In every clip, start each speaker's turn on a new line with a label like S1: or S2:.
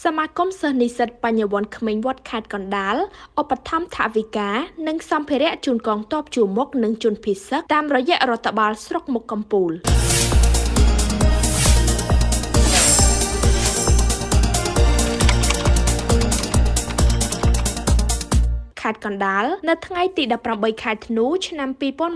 S1: សមាគមសិស្សនិស្សិតបញ្ញវន្តក្មេងវត្តខេត្តកណ្ដាលឧបត្ថម្ភថវិកានិងសម្ភារៈជូនកងទ័ពជួរមុខនិងជនភៀសសិស្សតាមរយៈរដ្ឋបាលស្រុកមុខកំពូលខេត្តកណ្ដាលនៅថ្ងៃទី18ខែធ្នូឆ្នាំ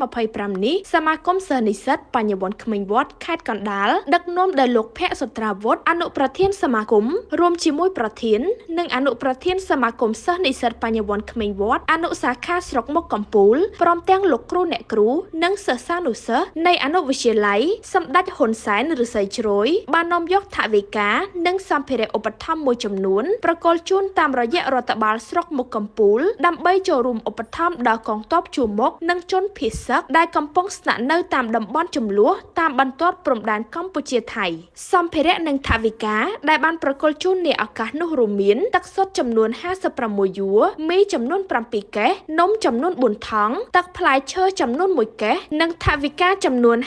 S1: 2025នេះសមាគមសិស្សនិស្សិតបញ្ញវន្តក្មេងវត្តខេត្តកណ្ដាលដឹកនាំដោយលោកភ័ក្ត្រសុត្រាវុធអនុប្រធានសមាគមរួមជាមួយប្រធាននិងអនុប្រធានសមាគមសិស្សនិស្សិតបញ្ញវន្តក្មេងវត្តអនុសាខាស្រុកមុខកំពូលព្រមទាំងលោកគ្រូអ្នកគ្រូនិងសិស្សានុសិស្សនៃអនុវិទ្យាល័យសម្ដេចហ៊ុនសែនឫស្សីជ្រោយបាននាំយកថវិកានិងសម្ភារៈឧបត្ថម្ភមួយចំនួនប្រគល់ជូនតាមរយៈរដ្ឋបាលស្រុកមុខកំពូលដើម្បីចូលរួមឧបត្ថម្ភដល់កងទ័ពជួរមុខនិងជនភៀសសិស្សដែលកំពុងស្នាក់នៅតាមតំបន់ជម្លោះតាមបន្ទាត់ព្រំដែនកម្ពុជាថៃសម្ភារៈនិងថវិកាដែលបានប្រគល់ជូននាឱកាសនោះរួមមានទឹកសុទ្ធចំនួន56យួរមីចំនួន7កេសនំចំនួន4ថង់ទឹកផ្លែឈើចំនួន1កេសនិងថវិកាចំនួន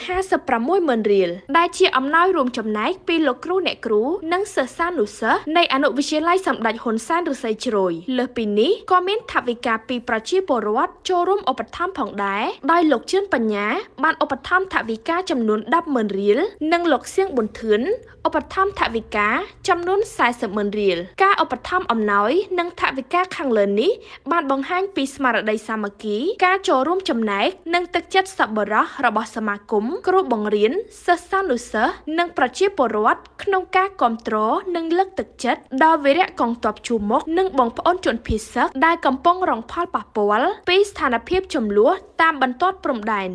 S1: 560000រៀលដែលជាអំណោយរួមចំណែកពីលោកគ្រូអ្នកគ្រូនិងសិស្សានុសិស្សនៃអនុវិទ្យាល័យសម្ដេចហ៊ុនសែនឫស្សីជ្រោយលើសពីនេះក៏មានថវិកាពីប្រជាពលរដ្ឋចូលរួមឧបត្ថម្ភផងដែរដោយលោកជឿនបញ្ញាបានឧបត្ថម្ភថវិកាចំនួន100,000រៀលនិងលោកសៀងប៊ុនធឿនឧបត្ថម្ភថវិកាចំនួន400,000រៀលការឧបត្ថម្ភអំណោយនិងថវិកាខាងលើនេះបានបង្ហាញពីស្មារតីសាមគ្គីការចូលរួមចំណែកនិងទឹកចិត្តសប្បុរសរបស់សមាគមគ្រូបង្រៀនសិស្សានុសិស្សនិងប្រជាពលរដ្ឋក្នុងការគាំទ្រនិងលើកទឹកចិត្តដល់វីរៈកងទ័ពជួរមុខនិងបងប្អូនជនភៀសសិស្សដែលកំពុងរងផលប៉ះពាល់ពីស្ថានភាពជម្លោះតាមបន្ទាត់ព្រំដែន